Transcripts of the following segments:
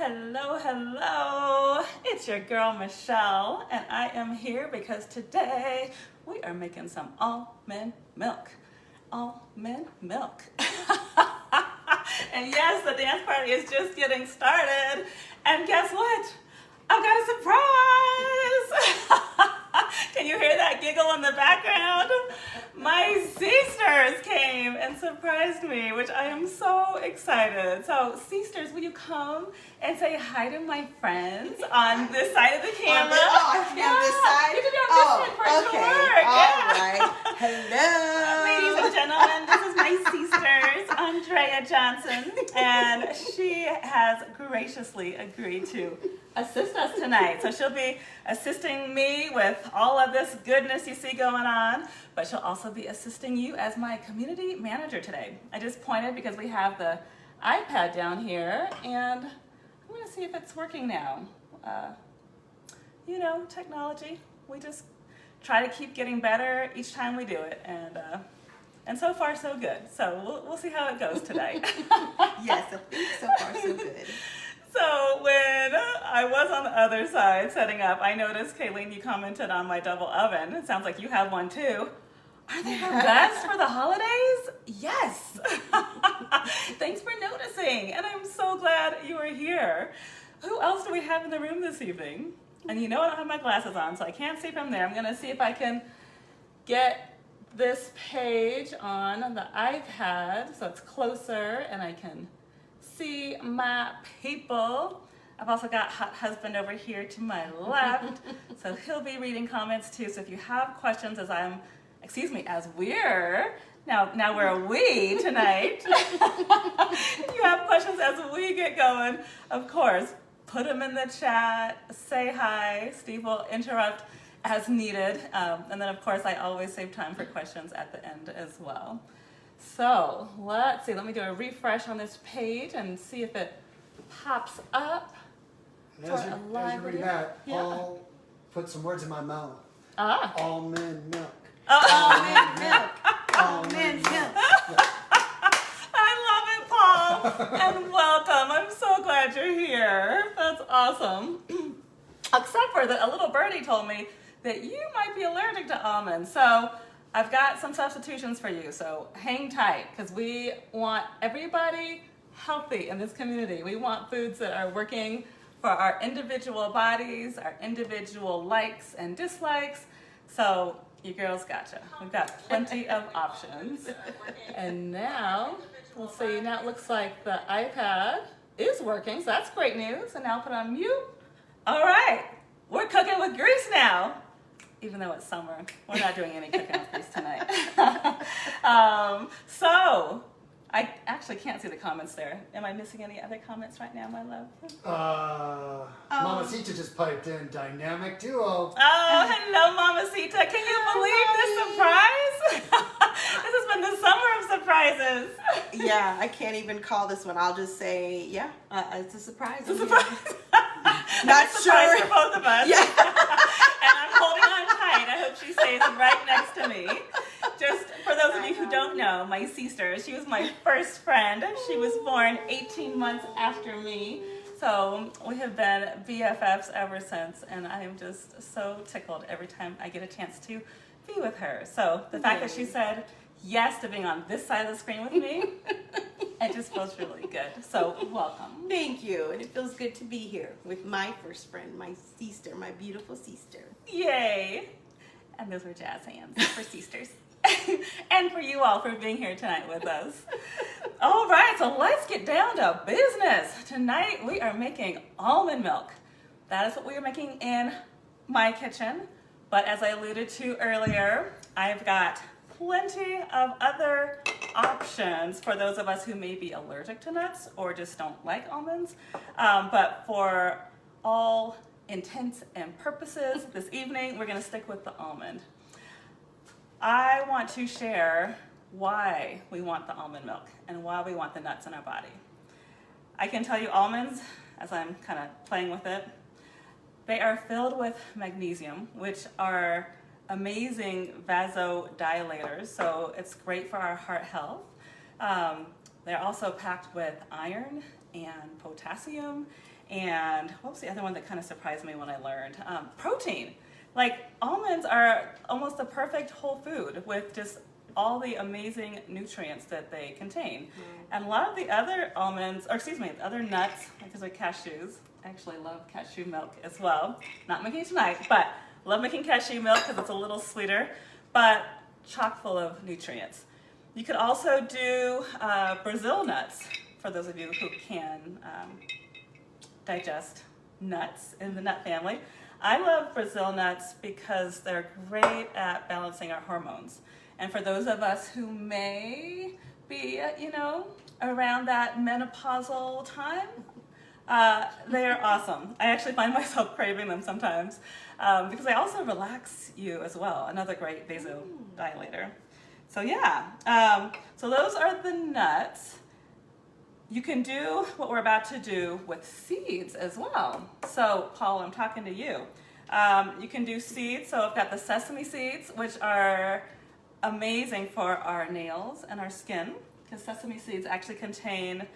Hello, hello. It's your girl Michelle, and I am here because today we are making some almond milk. Almond milk. And yes, the dance party is just getting started. And guess what? I've got a surprise. Can you hear that giggle in the background? My sisters came and surprised me, which I am so excited. So, sisters, will you come and say hi to my friends on this side of the camera? I can be on this side? You can be on this side for sure. All right. Hello. Ladies and gentlemen, this is my sisters, Andrea Johnson, and she has graciously agreed to assist us tonight. So she'll be assisting me with all of this goodness you see going on, but she'll also be assisting you as my community manager today. I just pointed because we have the iPad down here, and I'm going to see if it's working now. Technology. We just try to keep getting better each time we do it, and so far so good. So we'll see how it goes today. Yes, I think so far so good. So when I was on the other side setting up, I noticed, Kayleen, you commented on my double oven. It sounds like you have one too. Are they the best for the holidays? Yes. Thanks for noticing. And I'm so glad you are here. Who else do we have in the room this evening? And I don't have my glasses on, so I can't see from there. I'm going to see if I can get this page on the iPad so it's closer and I can see my people. I've also got Hot Husband over here to my left, so he'll be reading comments too. So if you have questions as we're a we tonight. If you have questions as we get going, of course, put them in the chat, say hi. Steve will interrupt as needed. And then of course, I always save time for questions at the end as well. So let's see, let me do a refresh on this page and see if it pops up. As you read that, I'll put some words in my mouth. Almond milk. Almond milk. Almond milk. I love it, Paul. And welcome. I'm so glad you're here. That's awesome. Except for that a little birdie told me that you might be allergic to almonds. So I've got some substitutions for you, so hang tight, because we want everybody healthy in this community. We want foods that are working for our individual bodies, our individual likes and dislikes. So you girls gotcha. We've got plenty of options. And now, we'll see, now it looks like the iPad is working, so that's great news. And now I'll put on mute. All right, we're cooking with grease now. Even though it's summer, we're not doing any cooking with grease tonight. So, I actually can't see the comments there. Am I missing any other comments right now, my love? Mamacita just piped in, dynamic duo. Oh, hello, Mamacita. Can you believe this surprise? This has been the summer of surprises. Yeah, I can't even call this one. I'll just say, it's a surprise. It's a surprise. Not surprise sure. for both of us. Yeah. And I'm holding on tight. I hope she stays right next to me. Just for those of you who don't know, my sister, she was my first friend. She was born 18 months after me. So we have been BFFs ever since, and I am just so tickled every time I get a chance to be with her. So the fact that she said yes to being on this side of the screen with me, it just feels really good. So welcome. Thank you, and it feels good to be here with my first friend, my sister, my beautiful sister. Yay! And those were jazz hands for sisters. And for you all for being here tonight with us. All right, so let's get down to business. Tonight we are making almond milk. That is what we are making in my kitchen. But as I alluded to earlier, I've got plenty of other options for those of us who may be allergic to nuts or just don't like almonds. But for all intents and purposes, this evening we're going to stick with the almond. I want to share why we want the almond milk and why we want the nuts in our body. I can tell you almonds, as I'm kind of playing with it, they are filled with magnesium, which are amazing vasodilators, so it's great for our heart health. They're also packed with iron and potassium And what was the other one that kind of surprised me when I learned? Protein. Like almonds are almost the perfect whole food with just all the amazing nutrients that they contain. And a lot of the other other nuts, like those are cashews. I actually love cashew milk as well. Not making it tonight, but love making cashew milk because it's a little sweeter, but chock full of nutrients. You could also do Brazil nuts, for those of you who can digest nuts in the nut family. I love Brazil nuts because they're great at balancing our hormones. And for those of us who may be, around that menopausal time, they are awesome. I actually find myself craving them sometimes because they also relax you as well. Another great vasodilator. So yeah, so those are the nuts. You can do what we're about to do with seeds as well. So Paul, I'm talking to you. You can do seeds. So I've got the sesame seeds, which are amazing for our nails and our skin, because sesame seeds actually contain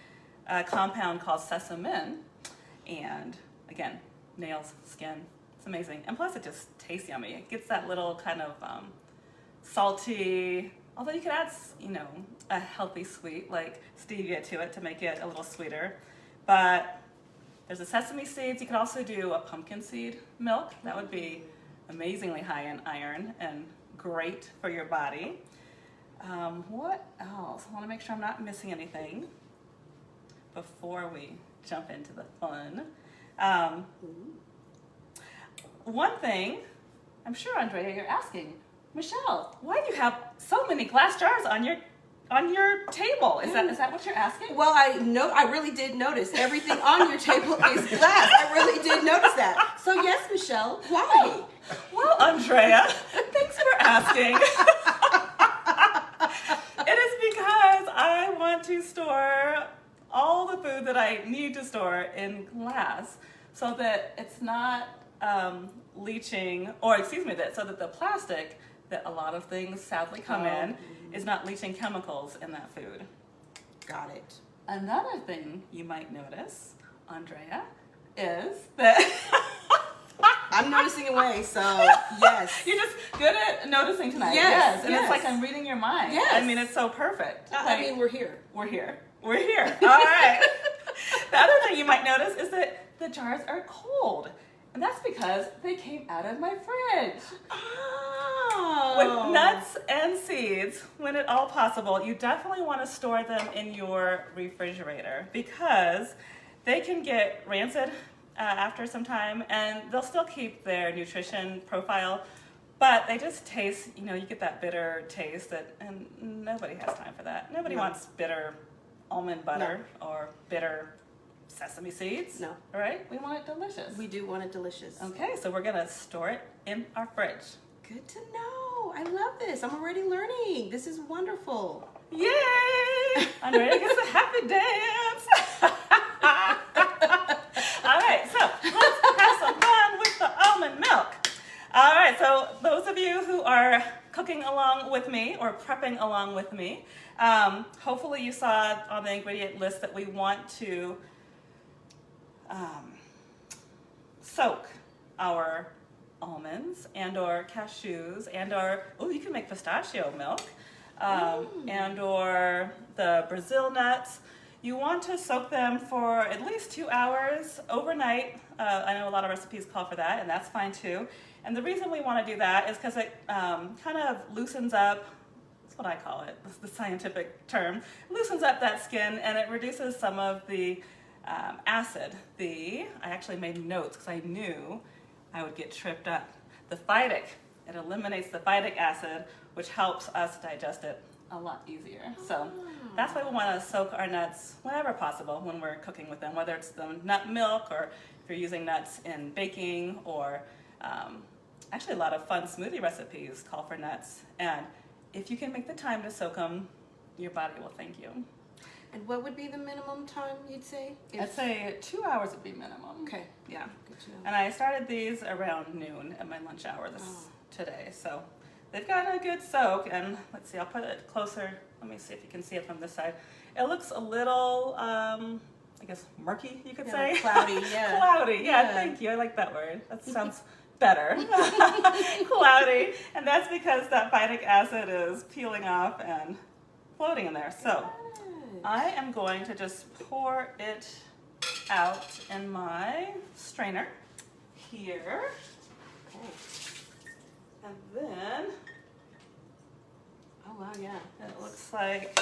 a compound called sesamin. And again, nails, skin, it's amazing. And plus it just tastes yummy. It gets that little kind of salty, although you could add, a healthy sweet like stevia to it to make it a little sweeter. But there's the sesame seeds. You could also do a pumpkin seed milk. That would be amazingly high in iron and great for your body. What else? I want to make sure I'm not missing anything before we jump into the fun. One thing, I'm sure, Andrea, you're asking, Michelle, why do you have so many glass jars on your table? Is that what you're asking? Well, I really did notice everything on your table is glass. I really did notice that. So yes, Michelle, why? Well, Andrea, thanks for asking. It is because I want to store all the food that I need to store in glass so that it's not leaching, so that the plastic that a lot of things sadly come in is not leaching chemicals in that food. Got it. Another thing you might notice, Andrea, is that I'm noticing away, so yes. You're just good at noticing tonight. Yes. And it's like I'm reading your mind. Yes. I mean, it's so perfect. We're here. We're here. We're here. All right. The other thing you might notice is that the jars are cold. And that's because they came out of my fridge. Oh. With nuts and seeds, when at all possible, you definitely want to store them in your refrigerator because they can get rancid after some time, and they'll still keep their nutrition profile, but they just taste, you get that bitter taste and nobody has time for that. Nobody wants bitter almond butter or bitter sesame seeds. No. Right? We want it delicious. We do want it delicious. Okay, so we're going to store it in our fridge. Good to know. I love this. I'm already learning. This is wonderful. Yay! Andrea gets a happy dance. All right, so let's have some fun with the almond milk. All right, so those of you who are cooking along with me or prepping along with me, hopefully you saw on the ingredient list that we want to soak our almonds and or cashews and or, you can make pistachio milk and or the Brazil nuts. You want to soak them for at least 2 hours overnight. I know a lot of recipes call for that, and that's fine too. And the reason we want to do that is because it kind of loosens up, that's what I call it, that's the scientific term, loosens up that skin and it reduces some of the acid. I actually made notes because I knew I would get tripped up. The phytic, it eliminates the phytic acid, which helps us digest it a lot easier. So that's why we want to soak our nuts whenever possible when we're cooking with them, whether it's the nut milk or if you're using nuts in baking or actually a lot of fun smoothie recipes call for nuts. And if you can make the time to soak them, your body will thank you. And what would be the minimum time you'd say? I'd say 2 hours would be minimum. Okay. Yeah. Good to know. And I started these around noon at my lunch hour today. So they've got a good soak. And let's see, I'll put it closer. Let me see if you can see it from this side. It looks a little, I guess, murky, you could say. Like cloudy, yeah. Cloudy, yeah, thank you. I like that word. That sounds better. Cloudy. And that's because that phytic acid is peeling off and floating in there. So I am going to just pour it out in my strainer here. Okay. And then, Oh wow, yeah. it looks like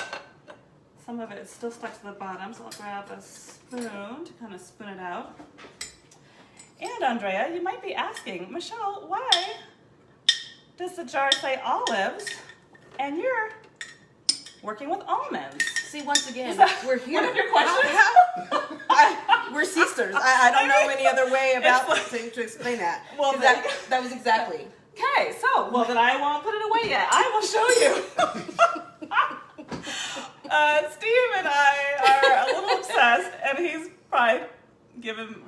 some of it is still stuck to the bottom, so I'll grab a spoon to kind of spoon it out. And Andrea, you might be asking, Michelle, why does the jar say olives and you're working with almonds? See, once again, that we're here. one of your questions? We're sisters. I don't know any other way about to explain that. Well, 'Cause then- that was exactly. Okay, so, well then I won't put it away yet. I will show you. Steve and I are a little obsessed, and he's probably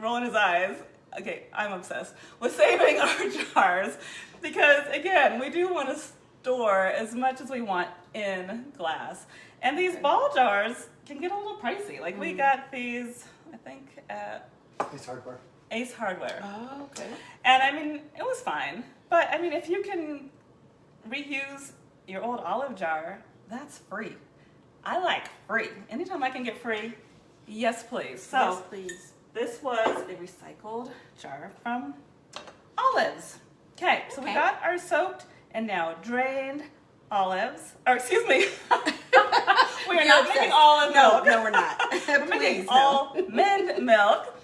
rolling his eyes. Okay, I'm obsessed with saving our jars because, again, we do want to store as much as we want in glass. And these ball jars can get a little pricey. Like, we got these, I think, at Ace Hardware. Oh, okay. And I mean, it was fine. But I mean, if you can reuse your old olive jar, that's free. I like free. Anytime I can get free, yes, please. So Yes, please. this was a recycled jar from Olives. Okay, so we got our soaked and now drained olives. Or excuse me. We are not making olive milk. No, we're not. We're making Please, no. almond milk.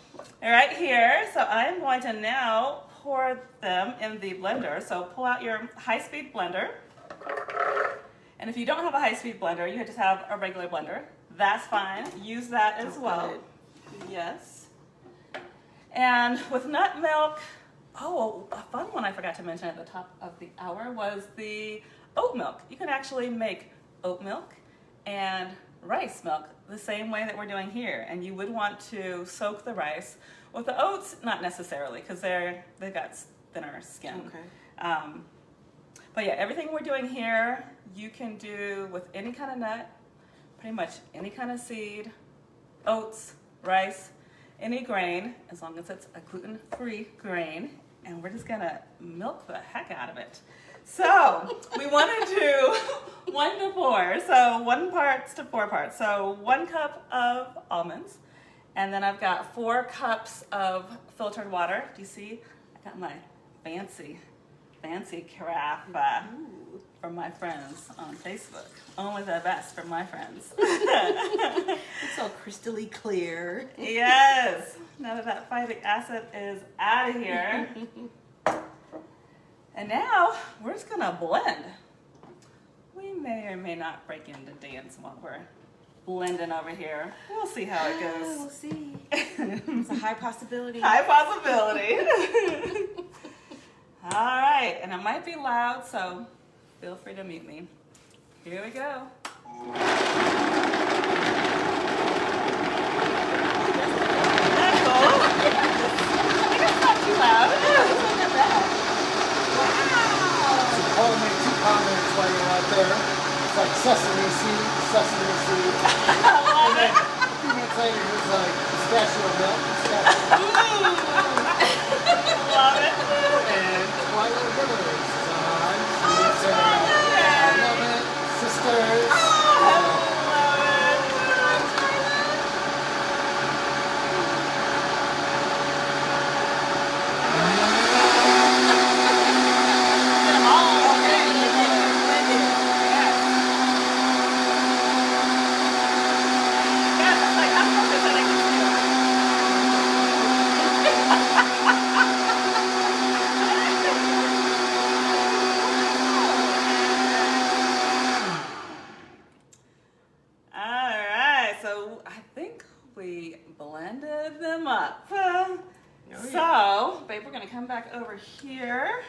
All right, here. So I'm going to now pour them in the blender. So pull out your high-speed blender. And if you don't have a high-speed blender, you just have a regular blender. That's fine. Use that as well. Yes. And with nut milk, oh, a fun one I forgot to mention at the top of the hour was the oat milk. You can actually make oat milk and rice milk the same way that we're doing here. And you would want to soak the rice. With the oats, not necessarily, because they've got thinner skin. Okay. But yeah, everything we're doing here, you can do with any kind of nut, pretty much any kind of seed, oats, rice, any grain, as long as it's a gluten-free grain. And we're just gonna milk the heck out of it. So we want to do 1 to 4, so 1 parts to 4 parts. So 1 cup of almonds, and then I've got 4 cups of filtered water. Do you see? I got my fancy carafe from my friends on Facebook. Only the best from my friends. It's so crystally clear. Yes. Now that phytic acid is out of here. And now we're just gonna blend. We may or may not break into dance while we're blending over here. We'll see how it goes. We'll see. It's a high possibility. High possibility. All right, and it might be loud, so feel free to mute me. Here we go. That's cool. I think it's not too loud. It's not bad. Paul made 2 comments while you're out there. It's like sesame seed, sesame seed. I love it. A few minutes later, it was like pistachio milk, pistachio milk. Love it. And Twilight Village. So I love it. Sisters. blended them up. So, babe, we're gonna come back over here.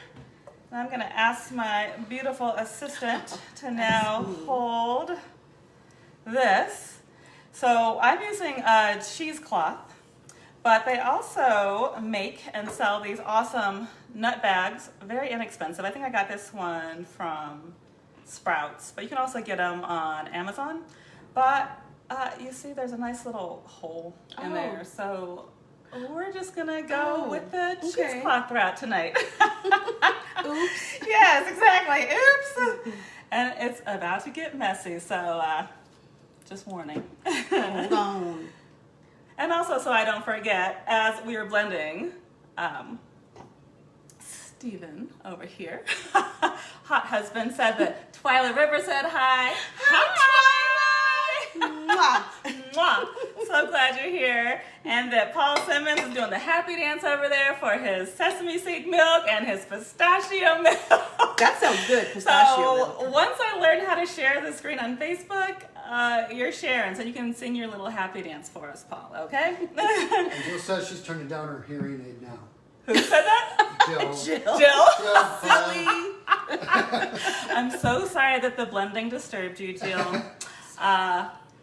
And I'm gonna ask my beautiful assistant to now hold this. So I'm using a cheesecloth, but they also make and sell these awesome nut bags, very inexpensive. I think I got this one from Sprouts, but you can also get them on Amazon. But you see there's a nice little hole in there. So we're just going to go with the cheesecloth route tonight. Oops. Yes, exactly. Oops. And it's about to get messy, so just warning. Hold on. And also, so I don't forget, as we were blending, Steven over here, hot husband, said that Twyla River said hi. Hi, Twyla! Mwah. So glad you're here. And that Paul Simmons is doing the happy dance over there for his sesame seed milk and his pistachio milk. That sounds good, pistachio So milk. once I learn how to share the screen on Facebook, you're sharing, so you can sing your little happy dance for us, Paul, okay? And Jill says she's turning down her hearing aid now. Who said that? Jill. Jill? Silly. I'm so sorry that the blending disturbed you, Jill.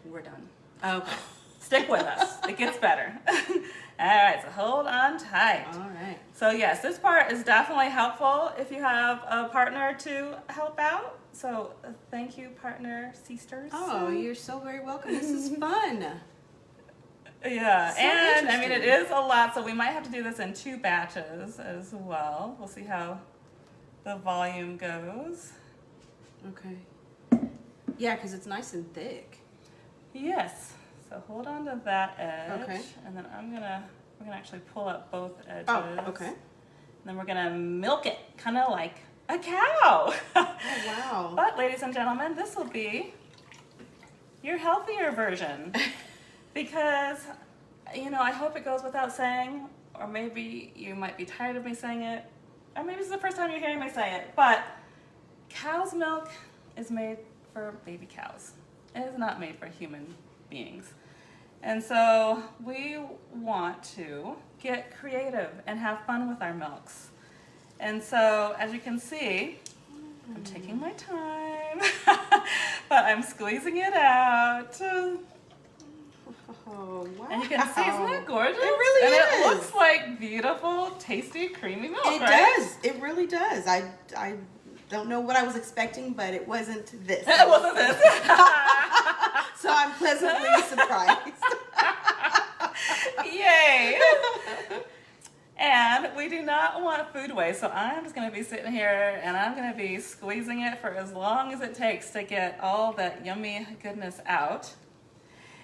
We're done. Okay. Stick with us. It gets better. All right, so hold on tight. All right. So yes, this part is definitely helpful if you have a partner to help out. So thank you, partner sisters. Oh, you're so very welcome. This is fun. Yeah, So and I mean, it interesting. is a lot, so we might have to do this in 2 batches as well. We'll see how the volume goes. Okay. Yeah, because it's nice and thick. Yes. So hold on to that edge. Okay. And then we're gonna actually pull up both edges. Oh, okay. And then we're gonna milk it, kind of like a cow. Oh, wow. But ladies and gentlemen, this will be your healthier version. Because, you know, I hope it goes without saying, or maybe you might be tired of me saying it, or maybe this is the first time you're hearing me say it, but cow's milk is made for baby cows. It is not made for human beings. And so we want to get creative and have fun with our milks. And so, as you can see, I'm taking my time, but I'm squeezing it out. Oh, wow. And you can see, isn't that gorgeous? It really and is. And it looks like beautiful, tasty, creamy milk, It right? does. It really does. I don't know what I was expecting, but it wasn't this. It wasn't this. So I'm pleasantly surprised. Yay. And we do not want food waste, so I'm just going to be sitting here and I'm going to be squeezing it for as long as it takes to get all that yummy goodness out.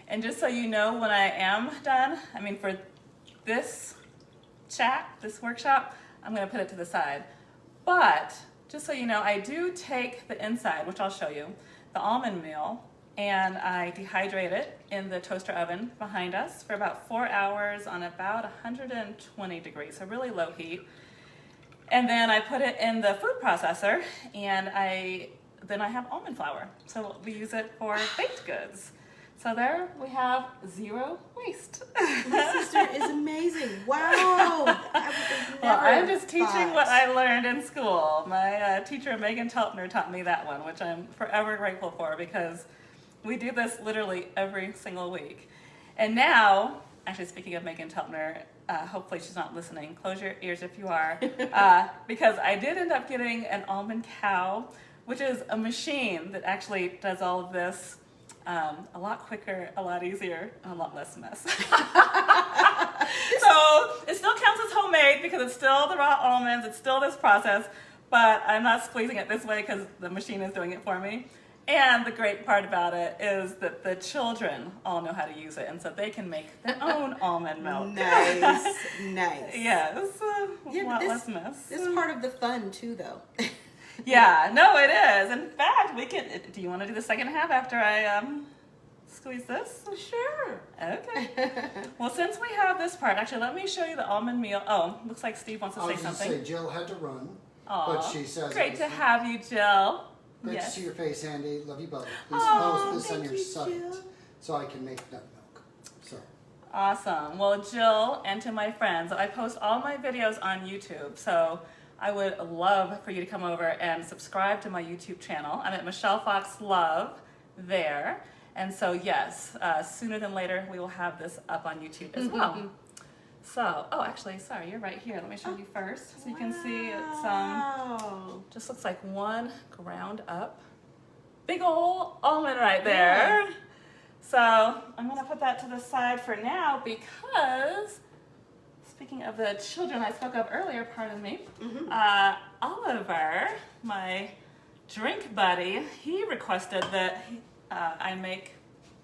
And just so you know, when I am done, I mean, for this chat, this workshop, I'm going to put it to the side. But just so you know, I do take the inside, which I'll show you, the almond meal, and I dehydrate it in the toaster oven behind us for about 4 hours on about 120 degrees, so really low heat. And then I put it in the food processor, and then I have almond flour. So we use it for baked goods. So there we have 0 waste. My sister is amazing. Wow. Well, I'm just teaching what I learned in school. My teacher, Megan Teltner, taught me that one, which I'm forever grateful for because we do this literally every single week. And now, actually speaking of Megan Teltner, hopefully she's not listening. Close your ears if you are. Because I did end up getting an almond cow, which is a machine that actually does all of this a lot quicker, a lot easier, and a lot less mess. So it still counts as homemade because it's still the raw almonds, it's still this process, but I'm not squeezing it this way because the machine is doing it for me. And the great part about it is that the children all know how to use it, and so they can make their own almond milk. Nice, nice. Yes, Yeah, a but lot less mess. This is part of the fun too, though. Yeah, no, it is. In fact, we can. Do you want to do the second half after I squeeze this? Sure. Okay. Well, since we have this part, actually, let me show you the almond meal. Oh, looks like Steve wants to I say was going to something. say Jill had to run, Aw, but she says great to have you, Jill. Great Yes. to see your face, Andy. Love you both. Please Aw, post this on thank your you, site Jill. so I can make nut milk. So Awesome. Well, Jill, and to my friends, I post all my videos on YouTube, so I would love for you to come over and subscribe to my YouTube channel. I'm at Michelle Fox Love there. And so, yes, sooner than later, we will have this up on YouTube as well. So, oh, actually, sorry, you're right here. Let me show you first. So you can see it's just looks like one ground up big ol' almond right there. So I'm going to put that to the side for now because, speaking of the children I spoke of earlier, pardon me, Oliver, my drink buddy, he requested that I make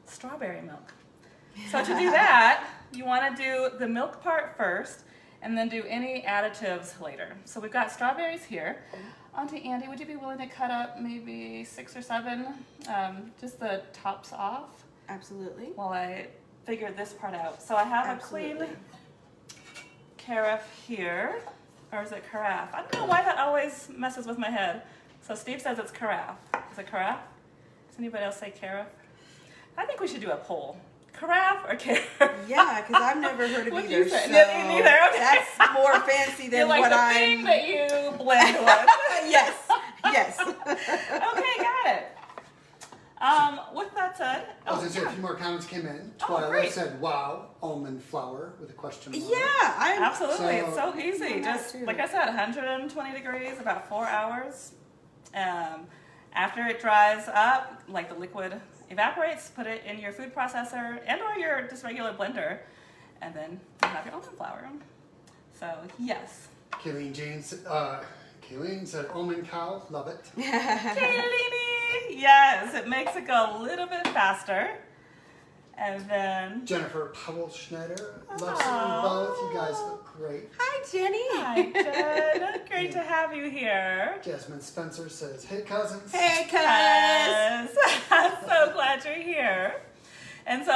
strawberry milk. So to do that, you want to do the milk part first and then do any additives later. So we've got strawberries here. Auntie Andy, would you be willing to cut up maybe 6 or 7, just the tops off? Absolutely. While I figure this part out. So I have a clean carafe here, or is it carafe? I don't know why that always messes with my head. So Steve says it's carafe. Is it carafe? Does anybody else say carafe? I think we should do a poll. Carafe or carafe? Yeah, because I've never heard of What do either. you say? So Neither. Okay. that's more fancy than You're like what the I'm. thing that you blend with. Yes. Yes. Okay, got it. With that said, I was going to say a few more comments came in. Oh, Twyla great. said, wow, almond flour with a question mark. Yeah, I'm absolutely, it's So- so easy. Yeah, Just too. like I said, 120 degrees, about 4 hours. After it dries up, like the liquid evaporates, put it in your food processor and or your just regular blender, and then you have your almond flour. So yes. Kayleen said almond cow, love it. Kaylini, yes, it makes it go a little bit faster. And then Jennifer Powell Schneider, love Aw. seeing you both. You guys look great. Hi, Jenny. hi Jen, great to have you here. Jasmine Spencer says, hey cousins. Hey, cuz. Yes, I'm so glad you're here. And so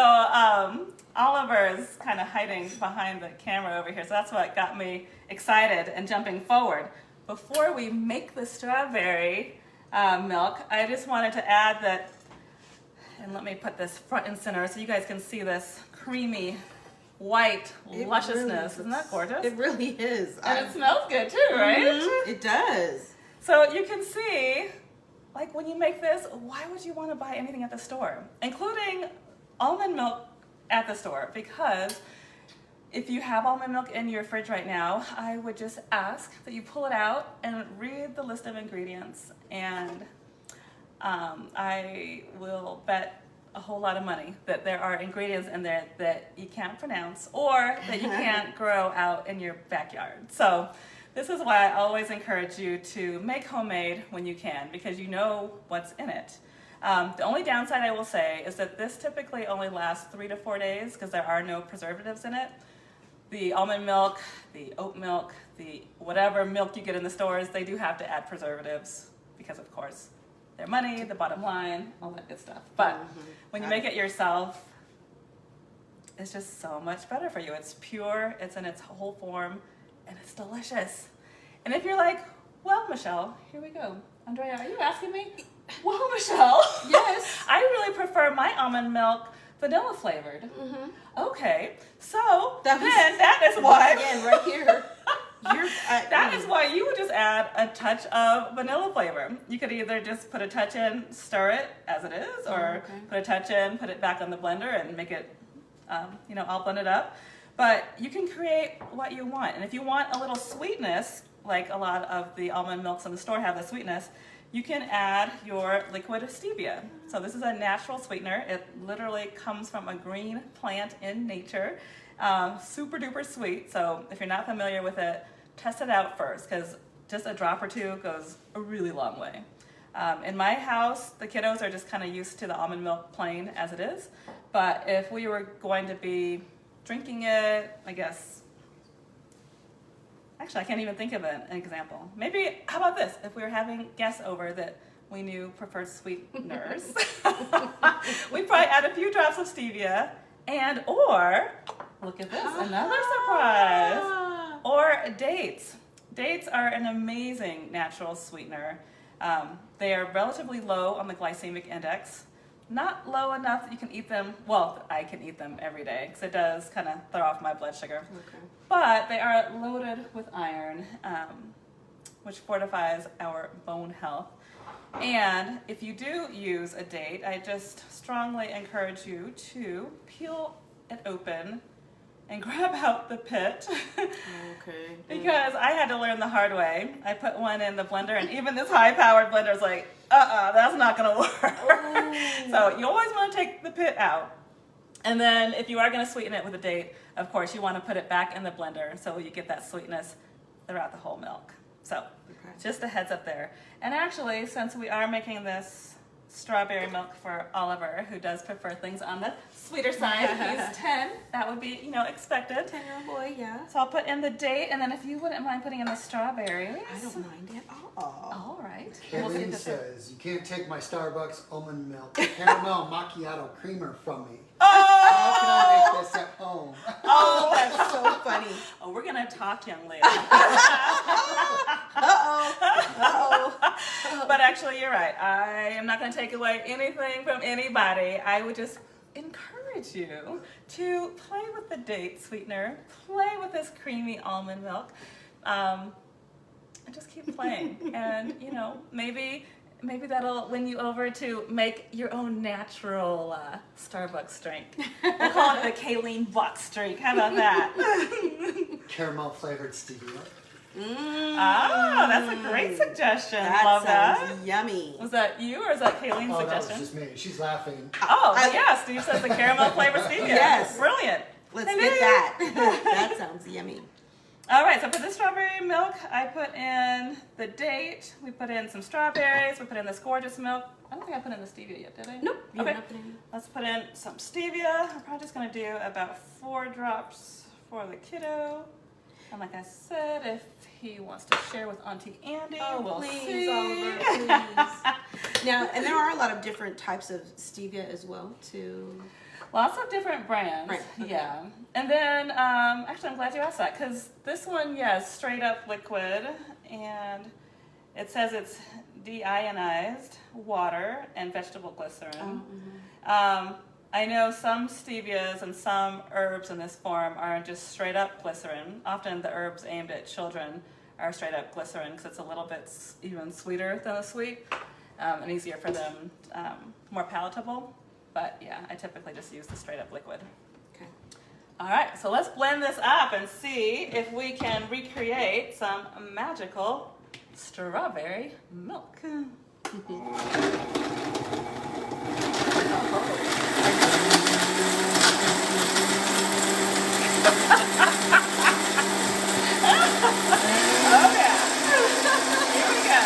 Oliver's kind of hiding behind the camera over here, so that's what got me excited and jumping forward. Before we make the strawberry milk, I just wanted to add that, and let me put this front and center so you guys can see this creamy white It lusciousness. really Isn't that gorgeous? It really is. And it smells good too, right? It does. So you can see, like when you make this, why would you want to buy anything at the store, including almond milk at the store? Because if you have almond milk in your fridge right now, I would just ask that you pull it out and read the list of ingredients, and I will bet a whole lot of money that there are ingredients in there that you can't pronounce or that you can't grow out in your backyard. So this is why I always encourage you to make homemade when you can, because you know what's in it. The only downside I will say is that this typically only lasts 3 to 4 days because there are no preservatives in it. The almond milk, the oat milk, the whatever milk you get in the stores, they do have to add preservatives because, of course, their money, the bottom line, all that good stuff. But when you make it yourself, it's just so much better for you. It's pure, it's in its whole form, and it's delicious. And if you're like, well, Michelle, here we go. Andrea, are you asking me? Well, Michelle, Yes. I really prefer my almond milk vanilla flavored. Okay, so that is why. Again, right here. That is why you would just add a touch of vanilla flavor. You could either just put a touch in, stir it as it is, or put a touch in, put it back on the blender and make it, all blended up. But you can create what you want. And if you want a little sweetness, like a lot of the almond milks in the store have the sweetness, you can add your liquid stevia. So this is a natural sweetener. It literally comes from a green plant in nature. Super duper sweet. So if you're not familiar with it, test it out first, because just a drop or two goes a really long way. In my house, the kiddos are just kind of used to the almond milk plain as it is. But if we were going to be drinking it, I guess, actually I can't even think of an example. Maybe, how about this? If we were having guests over that we knew preferred sweeteners, we'd probably add a few drops of stevia or, look at this, another surprise, or dates. Dates are an amazing natural sweetener. They are relatively low on the glycemic index. Not low enough that you can eat them. Well, I can eat them every day because it does kind of throw off my blood sugar. Okay. But they are loaded with iron, which fortifies our bone health. And if you do use a date, I just strongly encourage you to peel it open and grab out the pit. Okay. Because I had to learn the hard way. I put one in the blender, and even this high-powered blender is like, that's not gonna work. Oh. So you always want to take the pit out. And then if you are gonna sweeten it with a date, of course, you want to put it back in the blender so you get that sweetness throughout the whole milk. So just a heads up there. And actually, since we are making this strawberry milk for Oliver, who does prefer things on the sweeter side, he's 10, that would be, expected. 10-year-old boy, yeah. So I'll put in the date, and then if you wouldn't mind putting in the strawberries. I don't mind at all. All right. Kaylin says, you can't take my Starbucks almond milk caramel macchiato creamer from me. Oh! How can I make this at home? Oh, that's so funny. Oh, we're going to talk, young lady. But actually, you're right. I am not going to take away anything from anybody. I would just encourage you to play with the date sweetener, play with this creamy almond milk, and just keep playing. And, maybe that'll win you over to make your own natural Starbucks drink. We'll call it the Kayleen Bucks drink. How about that? Caramel flavored stevia. Oh, that's a great suggestion. That Love sounds that. yummy. Was that you or is that Kayleen's Oh, that suggestion? was just me. She's laughing. Oh, yeah. Steve says the caramel flavored stevia. Yes. Brilliant. Let's get that. That sounds yummy. All right, so for the strawberry milk, I put in the date. We put in some strawberries. We put in this gorgeous milk. I don't think I put in the stevia yet, did I? Nope. Okay. Let's put in some stevia. I'm probably just going to do about 4 drops for the kiddo. And like I said, if he wants to share with Auntie Andy, we'll see. Oliver, please. Now, and there are a lot of different types of stevia as well, too. Lots of different brands. Right. Okay. Yeah. And then, actually, I'm glad you asked that because this one, yes, straight up liquid. And it says it's deionized water and vegetable glycerin. I know some stevias and some herbs in this form are just straight up glycerin. Often the herbs aimed at children are straight up glycerin because it's a little bit even sweeter than the sweet and easier for them, more palatable. But yeah, I typically just use the straight up liquid. Okay. All right, so let's blend this up and see if we can recreate some magical strawberry milk. Oh yeah. Here we go.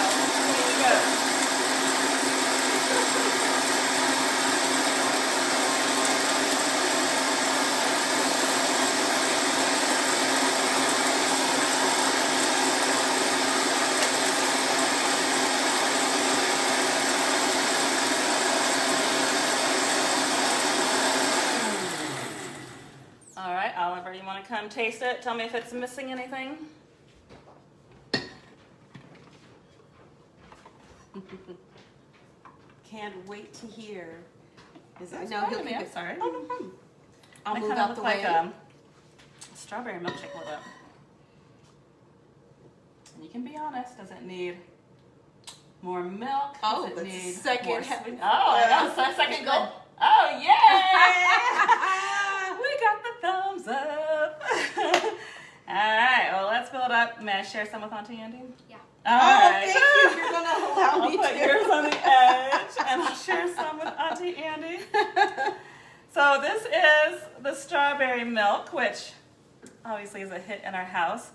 Here we go. All right, Oliver, you want to come taste it? Tell me if it's missing anything. Can't wait to hear. Because I That's know fine he'll with me, keep I'm it. sorry. Oh, no problem. I'll They move kinda out look the like way. a strawberry milkshake a little bit. And you can be honest, does it need more milk? Oh, does it but need second more ha- sweet? Oh, I know, so second gulp. Oh, yay! We got the thumbs up. All right, well, let's fill it up. May I share some with Auntie Andy? Yeah. All Oh, right. thank you. You're going to allow I'll me put to. yours on the edge, and I'll share some with Auntie Andy. So this is the strawberry milk, which obviously is a hit in our house.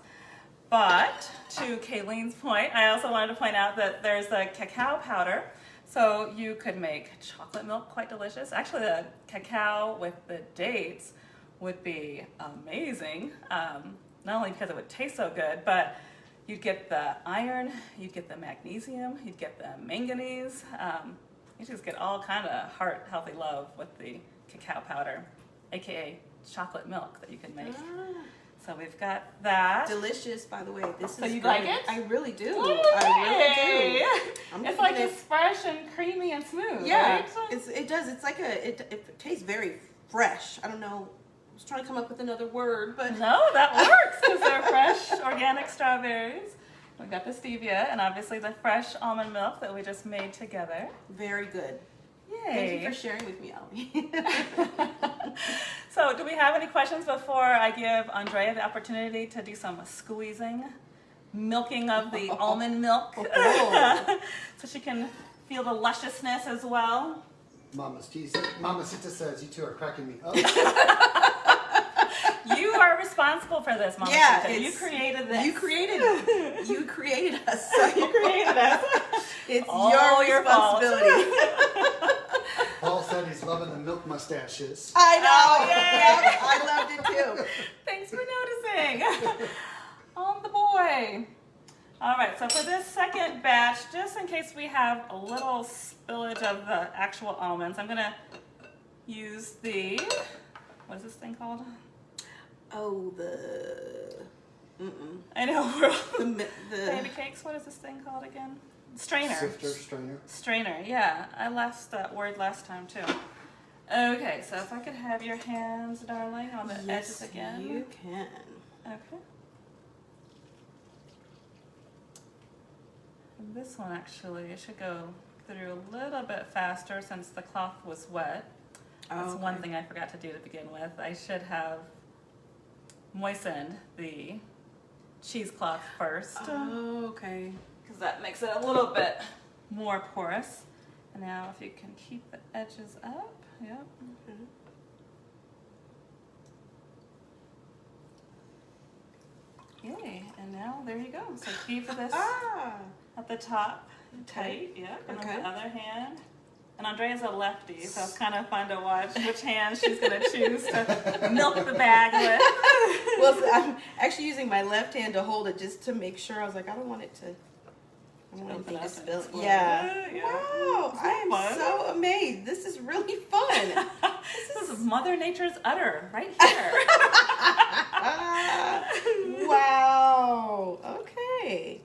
But to Kayleen's point, I also wanted to point out that there's the cacao powder. So you could make chocolate milk quite delicious. Actually, the cacao with the dates would be amazing. Not only because it would taste so good, but you'd get the iron, you'd get the magnesium, you'd get the manganese. You just get all kind of heart healthy love with the cacao powder, aka chocolate milk that you can make. So we've got that. Delicious, by the way. This So is you good. like it? I really do. Yay! I really do. I'm It's like thinking it's fresh and creamy and smooth, Yeah, right? it does. It's like it tastes very fresh. I don't know. I was trying to come up with another word, but No, that works because they're fresh, organic strawberries. We've got the stevia and obviously the fresh almond milk that we just made together. very good. Yay. Thank you for sharing with me, Allie. So do we have any questions before I give Andrea the opportunity to do some squeezing, milking of the almond milk? Oh. So she can feel the lusciousness as well. Mamacita says you two are cracking me up. You are responsible for this, Mama. Yeah, you created this. You created us. So You created us. it's All your fault. responsibility. Paul said he's loving the milk mustaches. I know. Oh, yay. Yeah, I loved it too. Thanks for noticing. On the boy. All right, so for this second batch, just in case we have a little spillage of the actual almonds, I'm gonna use the, what is this thing called? Oh, I know, the baby cakes, what is this thing called again? Strainer. Sifter, strainer. Strainer, yeah. I lost that word last time too. Okay, so if I could have your hands, darling, on the edges again. You can. Okay. And this one actually, it should go through a little bit faster since the cloth was wet. That's one thing I forgot to do to begin with. I should have moistened the cheesecloth first. Oh, okay. Because that makes it a little bit more porous. And now if you can keep the edges up. Yep. Yay. And now there you go. So keep this at the top tight. Yep. And on the other hand. And Andrea's a lefty, so it's kind of fun to watch which hand she's going to choose to milk the bag with. Well, so I'm actually using my left hand to hold it just to make sure. I was like, I don't want it to. I don't want anything to spill. Yeah. Wow. I am so amazed. This is really fun. This is Mother Nature's udder right here. Wow. Okay.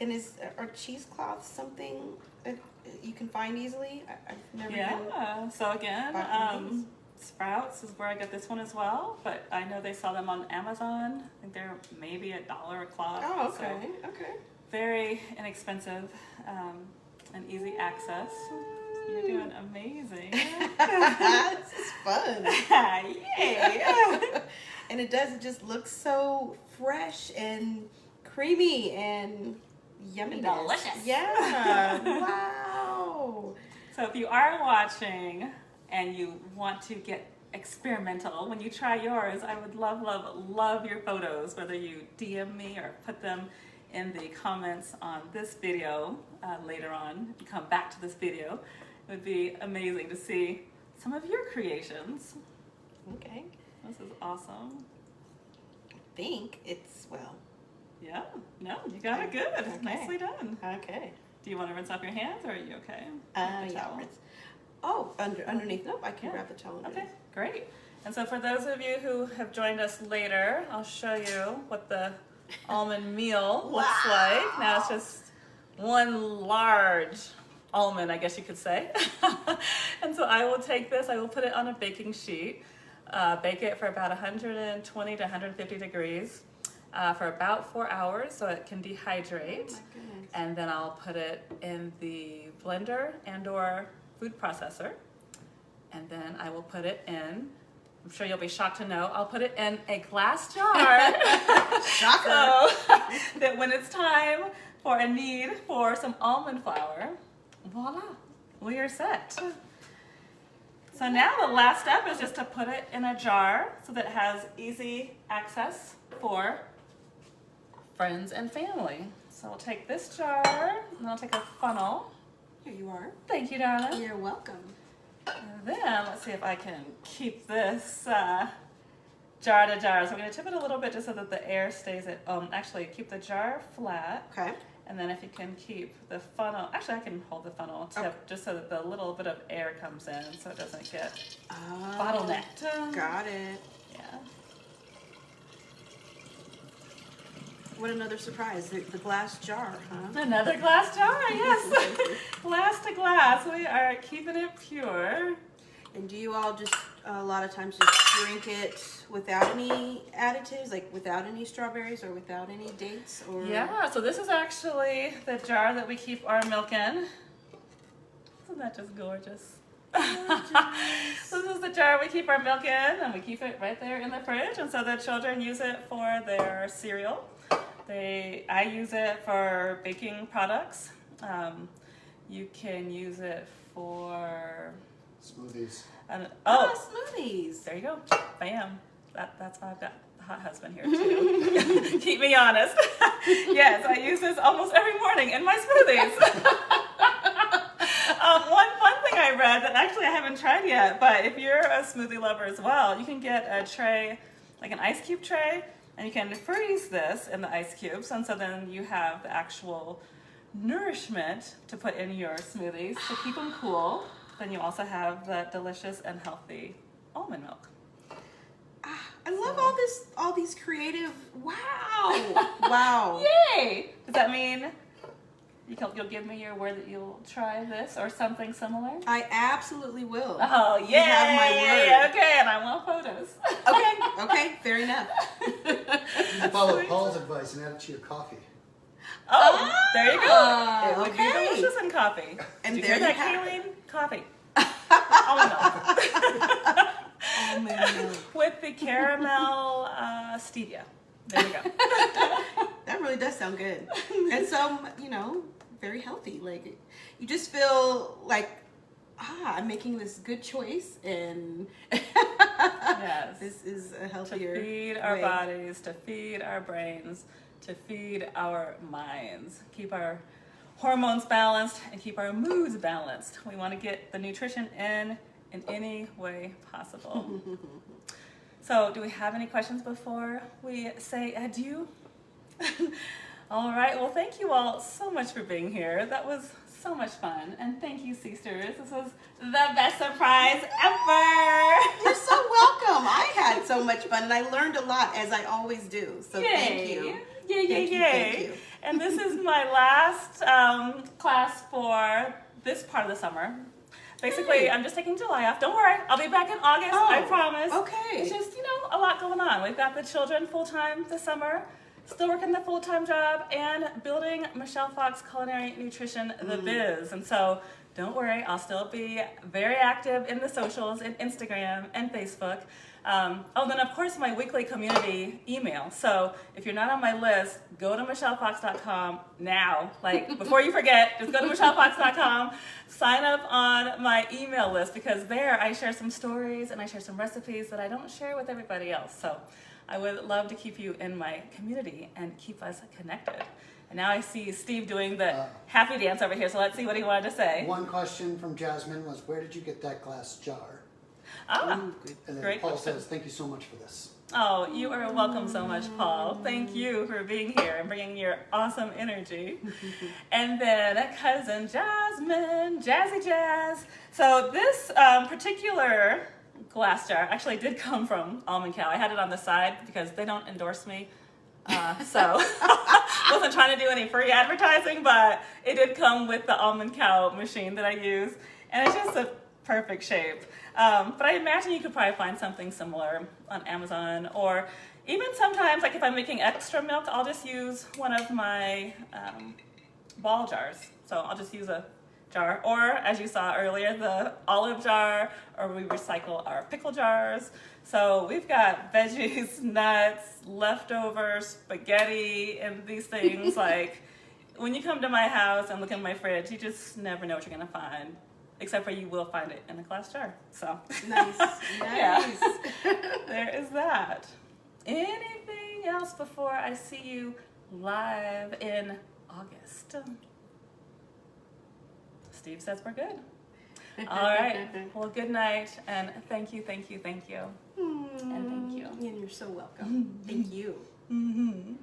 And are cheesecloths something that you can find easily? I've never Yeah. So again, Sprouts is where I get this one as well, but I know they sell them on Amazon. I think they're maybe $1 a cloth. Oh, okay. So Okay. very inexpensive and easy access. You're doing amazing. This is fun. Yay! And it just looks so fresh and creamy and yummy. Delicious. Yeah. Wow. So if you are watching and you want to get experimental when you try yours, I would love your photos, whether you DM me or put them in the comments on this video later on. If you come back to this video, it would be amazing to see some of your creations. Okay. This is awesome. I think it's, well. Yeah, no, you got it good. Okay. Nicely done. Okay. Do you want to rinse off your hands or are you okay? Yeah. Rinse. Oh, underneath. Nope, I can grab the towel. Okay, great. And so for those of you who have joined us later, I'll show you what the almond meal looks like. Now it's just one large almond, I guess you could say. And so I will take this, I will put it on a baking sheet, bake it for about 120 to 150 degrees for about 4 hours so it can dehydrate. Oh my goodness. And then I'll put it in the blender and or food processor. And then I will put it in, I'm sure you'll be shocked to know, I'll put it in a glass jar. Shocker. So that when it's time for a need for some almond flour, voila, we are set. So now the last step is just to put it in a jar so that it has easy access for friends and family. So we'll take this jar and I'll take a funnel. Here you are. Thank you, darling. You're welcome. And then let's see if I can keep this jar to jar. So we're going to tip it a little bit just so that the air stays at, actually keep the jar flat. Okay. And then if you can keep the funnel, actually I can hold the funnel tip just so that the little bit of air comes in so it doesn't get bottlenecked. Got it. Yeah. What another surprise. The glass jar, huh? Another glass jar, yes. Glass to glass. We are keeping it pure. And do you all just, a lot of times, just drink it without any additives, like without any strawberries or without any dates? Or Yeah, so this is actually the jar that we keep our milk in. This Isn't that just gorgeous? So this is the jar we keep our milk in, and we keep it right there in the fridge, and so the children use it for their cereal. I use it for baking products. You can use it for smoothies. Smoothies. There you go. Bam. That's why I've got a hot husband here too. Keep me honest. Yes, I use this almost every morning in my smoothies. One thing I read that actually I haven't tried yet, but if you're a smoothie lover as well, you can get a tray, like an ice cube tray, and you can freeze this in the ice cubes, and so then you have the actual nourishment to put in your smoothies to keep them cool. Then you also have the delicious and healthy almond milk. I love all these creative. Wow. Wow. Yay! Does that mean you'll give me your word that you'll try this or something similar? I absolutely will. Oh, yeah. You have my word. Okay, and I want photos. Okay, fair enough. You can follow Paul's advice and add it to your coffee. Oh, there you go. It would be delicious in coffee. And Did you there hear you that, have Kayleen? Coffee. Almond milk. Almond milk. With the caramel stevia. There you go. That really does sound good. And some, very healthy. Like, you just feel like, I'm making this good choice, and Yes. this is a healthier To feed our way. bodies, to feed our brains, to feed our minds. Keep our hormones balanced and keep our moods balanced. We want to get the nutrition in any way possible. So, do we have any questions before we say adieu? All right. Well, thank you all so much for being here. That was so much fun. And thank you, sisters. This was the best surprise ever. You're so welcome. I had so much fun, and I learned a lot, as I always do. So thank you. Yay. Thank you. And this is my last class for this part of the summer. Basically, I'm just taking July off. Don't worry, I'll be back in August, I promise. Okay. It's just, a lot going on. We've got the children full-time this summer, still working the full-time job, and building Michelle Fox Culinary Nutrition, the biz. And so, don't worry, I'll still be very active in the socials, in Instagram and Facebook. Then of course my weekly community email. So if you're not on my list, go to michellefox.com now. Like, before you forget, just go to michellefox.com, sign up on my email list, because there I share some stories and I share some recipes that I don't share with everybody else. So I would love to keep you in my community and keep us connected. And now I see Steve doing the happy dance over here, so let's see what he wanted to say. One question from Jasmine was, where did you get that glass jar? And then great Paul question. says, thank you so much for this. Oh, you are welcome so much, Paul. Thank you for being here and bringing your awesome energy. And then cousin Jasmine, Jazzy Jazz. So this particular glass jar actually did come from Almond Cow. I had it on the side because they don't endorse me. So wasn't trying to do any free advertising, but it did come with the Almond Cow machine that I use. And it's just a perfect shape. But I imagine you could probably find something similar on Amazon, or even sometimes, like if I'm making extra milk, I'll just use one of my ball jars. So I'll just use a jar, or as you saw earlier, the olive jar, or we recycle our pickle jars. So we've got veggies, nuts, leftovers, spaghetti, and these things. Like, when you come to my house and look in my fridge, you just never know what you're gonna find. Except for you will find it in a glass jar. So Nice. Yeah. There is that. Anything else before I see you live in August? Steve says we're good. All right. Well, good night, and thank you. And thank you. And you're so welcome. Thank you. Mm-hmm.